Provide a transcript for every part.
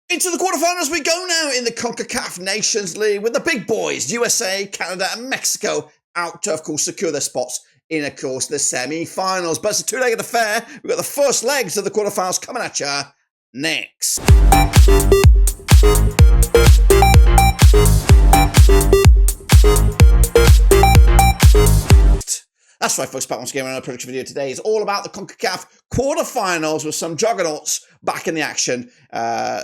Into the quarterfinals we go now in the CONCACAF Nations League with the big boys, USA, Canada and Mexico, out to, of course, secure their spots in, of course, the semi-finals. But it's a two-legged affair. We've got the first legs of the quarterfinals coming at you next. That's right, folks, back once again on our prediction video today. It's all about the CONCACAF quarterfinals with some juggernauts back in the action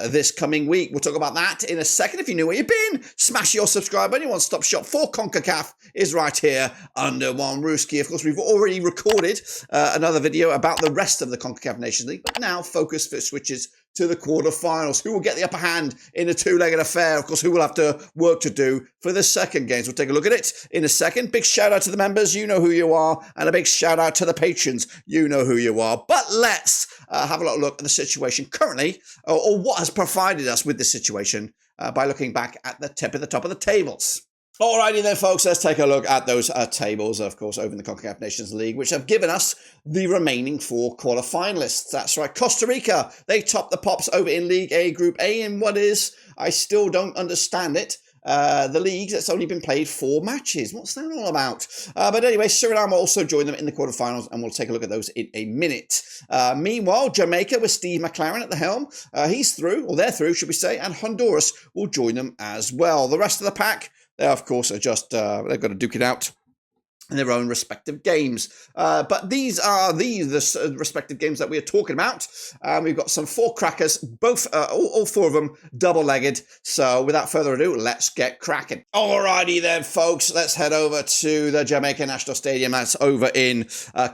this coming week. We'll talk about that in a second. If you knew where you've been, smash your subscribe button. Your one-stop shop for CONCACAF is right here under one rooski. Of course, we've already recorded another video about the rest of the CONCACAF Nations League, but now focus switches to the quarterfinals. Who will get the upper hand in a two-legged affair? Of course, who will have to work to do for the second games? We'll take a look at it in a second. Big shout out to the members. You know who you are. And a big shout out to the patrons. You know who you are. But let's have a little look at the situation currently, or what has provided us with this situation by looking back at the top of the tables. Alrighty then, folks, let's take a look at those tables, of course, over in the CONCACAF Nations League, which have given us the remaining four quarterfinalists. That's right, Costa Rica, they top the pops over in League A, Group A, in what is, I still don't understand it, the league that's only been played 4 matches. What's that all about? But anyway, Suriname also joined them in the quarterfinals, and we'll take a look at those in a minute. Meanwhile, Jamaica with Steve McLaren at the helm, he's through, or they're through, should we say, and Honduras will join them as well. The rest of the pack, they, of course, are just, they've got to duke it out in their own respective games. But these are the respective games that we are talking about. We've got some 4 crackers, both, all 4 of them double-legged. So without further ado, let's get cracking. Alrighty then, folks, let's head over to the Jamaica National Stadium. That's over in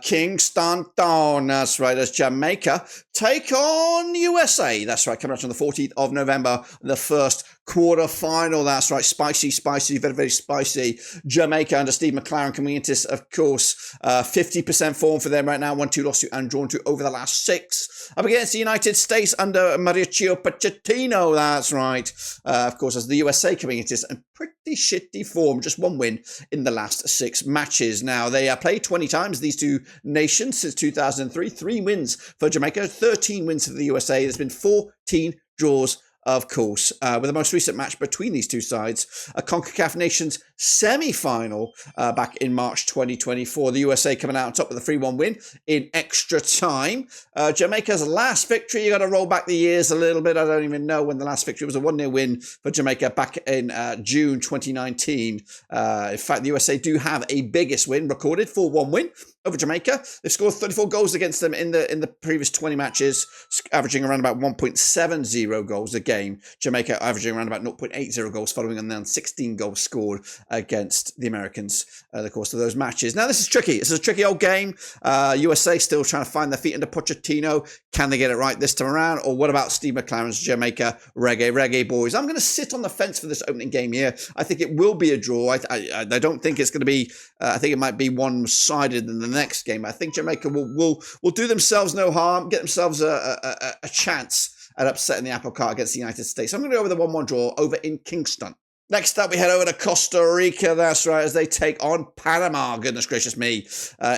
Kingston Town. That's right, as Jamaica take on USA. That's right, coming out on the 14th of November, the first quarter-final. That's right, spicy, very, very spicy. Jamaica under Steve McLaren coming into this, of course, 50% form for them right now, 1-2 lost to and drawn to over the last 6. Up against the United States under Mauricio Pochettino. That's right, of course, as the USA coming into this in pretty shitty form, just 1 win in the last 6 matches. Now, they played 20 times, these two nations, since 2003. 3 wins for Jamaica, 13 wins for the USA. There's been 14 draws, of course, with the most recent match between these two sides, a CONCACAF Nations semi-final back in March 2024. The USA coming out on top with a 3-1 win in extra time. Jamaica's last victory, you got to roll back the years a little bit. I don't even know when the last victory was. A 1-0 win for Jamaica back in June 2019. In fact, the USA do have a biggest win recorded, 4-1 win over Jamaica. They've scored 34 goals against them in the previous 20 matches, averaging around about 1.70 goals a game. Jamaica averaging around about 0.80 goals, following on then 16 goals scored against the Americans the course of those matches. Now, this is tricky. This is a tricky old game. USA still trying to find their feet under Pochettino. Can they get it right this time around? Or what about Steve McLaren's Jamaica reggae boys? I'm going to sit on the fence for this opening game here. I think it will be a draw. I don't think it's going to be, I think it might be one-sided in the next game. I think Jamaica will do themselves no harm, get themselves a chance at upsetting the apple cart against the United States. I'm going to go with a 1-1 draw over in Kingston. Next up, we head over to Costa Rica. That's right, as they take on Panama. Goodness gracious me.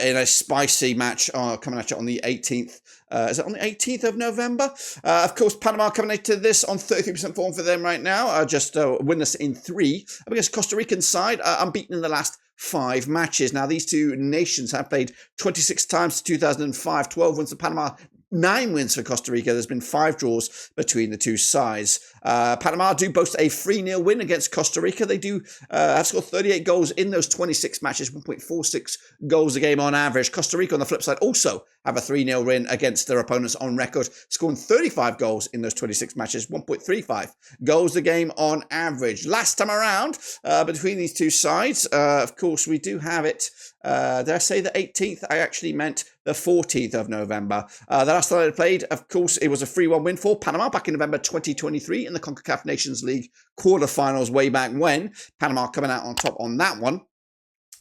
In a spicy match coming at you on the 18th. Is it on the 18th of November? Of course, Panama coming into this on 33% form for them right now. Just winless in 3. Up against Costa Rican side, unbeaten in the last 5 matches. Now, these two nations have played 26 times since 2005. 12 wins for Panama, 9 wins for Costa Rica. There's been 5 draws between the two sides. Panama do boast a 3-0 win against Costa Rica. They do have scored 38 goals in those 26 matches, 1.46 goals a game on average. Costa Rica, on the flip side, also have a 3-0 win against their opponents on record, scoring 35 goals in those 26 matches, 1.35 goals a game on average. Last time around, between these two sides, of course, we do have it. Did I say the 18th? I actually meant the 14th of November. The last time they played, of course, it was a 3-1 win for Panama back in November 2023 in the CONCACAF Nations League quarterfinals way back when. Panama coming out on top on that one.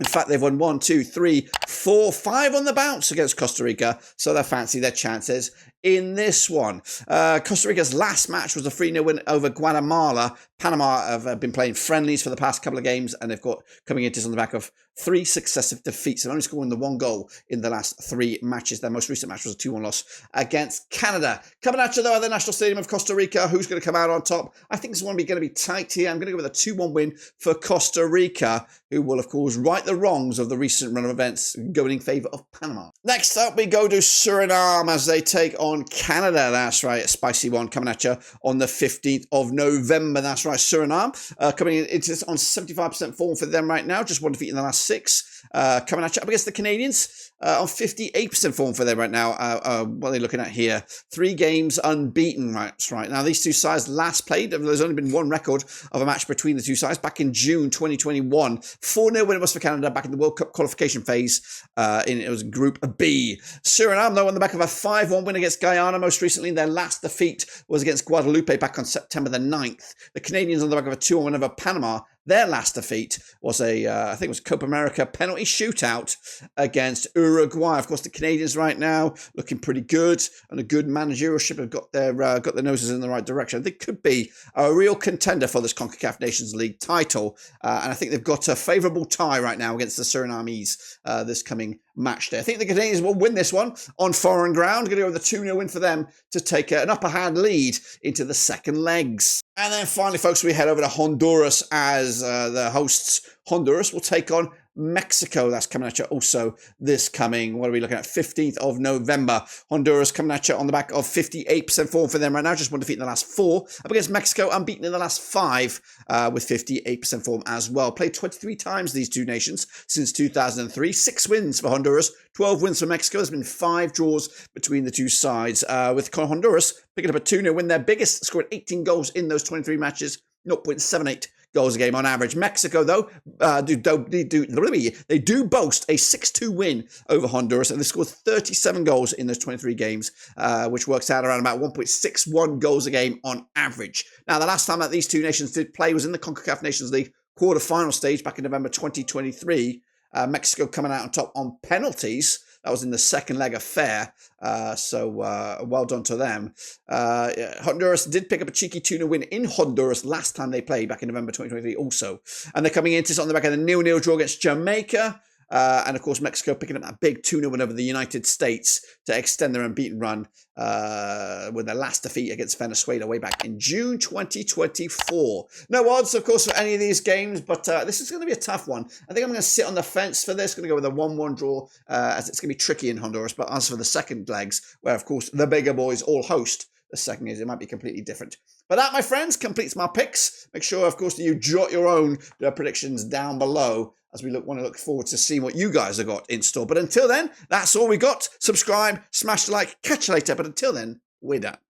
In fact, they've won 1, 2, 3, 4, 5 on the bounce against Costa Rica, so they fancy their chances in this one. Costa Rica's last match was a 3-0 win over Guatemala. Panama have been playing friendlies for the past couple of games, and they've got coming into this on the back of 3 successive defeats and only scoring the 1 goal in the last 3 matches. Their most recent match was a 2-1 loss against Canada. Coming at you, though, at the National Stadium of Costa Rica. Who's going to come out on top? I think this is going to be tight here. I'm going to go with a 2-1 win for Costa Rica, who will, of course, right the wrongs of the recent run of events going in favour of Panama. Next up, we go to Suriname as they take on Canada. That's right, a spicy one coming at you on the 15th of November. That's right, Suriname coming in. It's on 75% form for them right now, just 1 defeat in the last 6. Coming at you up against the Canadians on 58% form for them right now. What are they looking at here? 3 games unbeaten. That's right. Now, these two sides last played. There's only been 1 record of a match between the two sides back in June 2021. 4-0 win it was for Canada back in the World Cup qualification phase. It was Group B. Suriname, though, on the back of a 5-1 win against Guyana most recently. Their last defeat was against Guadeloupe back on September the 9th. The Canadians on the back of a 2-1 win over Panama. Their last defeat was I think it was Copa America penalty shootout against Uruguay. Of course, the Canadians right now looking pretty good, and a good managerialship have got their noses in the right direction. They could be a real contender for this CONCACAF Nations League title, and I think they've got a favourable tie right now against the Surinamese this coming match day. I think the Canadians will win this one on foreign ground. Going to go with a 2-0 win for them to take an upper hand lead into the second legs. And then finally, folks, we head over to Honduras as the hosts. Honduras will take on Mexico. That's coming at you also this coming, what are we looking at, 15th of November. Honduras coming at you on the back of 58% form for them right now, just 1 defeat in the last 4. Up against Mexico, unbeaten in the last 5 with 58% form as well. Played 23 times these two nations since 2003. 6 wins for Honduras, 12 wins for Mexico. There's been 5 draws between the two sides, with Honduras picking up a 2-0 win. Their biggest, scored 18 goals in those 23 matches, 0.78 goals a game on average. Mexico, though, they do boast a 6-2 win over Honduras, and they scored 37 goals in those 23 games, which works out around about 1.61 goals a game on average. Now, the last time that these two nations did play was in the CONCACAF Nations League quarter-final stage back in November 2023. Mexico coming out on top on penalties. That was in the second leg affair, so well done to them. Honduras did pick up a cheeky 2-0 win in Honduras last time they played back in November 2023 also. And they're coming into this on the back of the 0-0 draw against Jamaica. And, of course, Mexico picking up that big 2-0 win over the United States to extend their unbeaten run with their last defeat against Venezuela way back in June 2024. No odds, of course, for any of these games, but this is going to be a tough one. I think I'm going to sit on the fence for this. Going to go with a 1-1 draw, as it's going to be tricky in Honduras. But as for the second legs, where, of course, the bigger boys all host, the second is it might be completely different. But that, my friends, completes my picks. Make sure, of course, that you jot your own predictions down below as we want to look forward to seeing what you guys have got in store. But until then, that's all we got. Subscribe, smash the like, catch you later. But until then, we're done.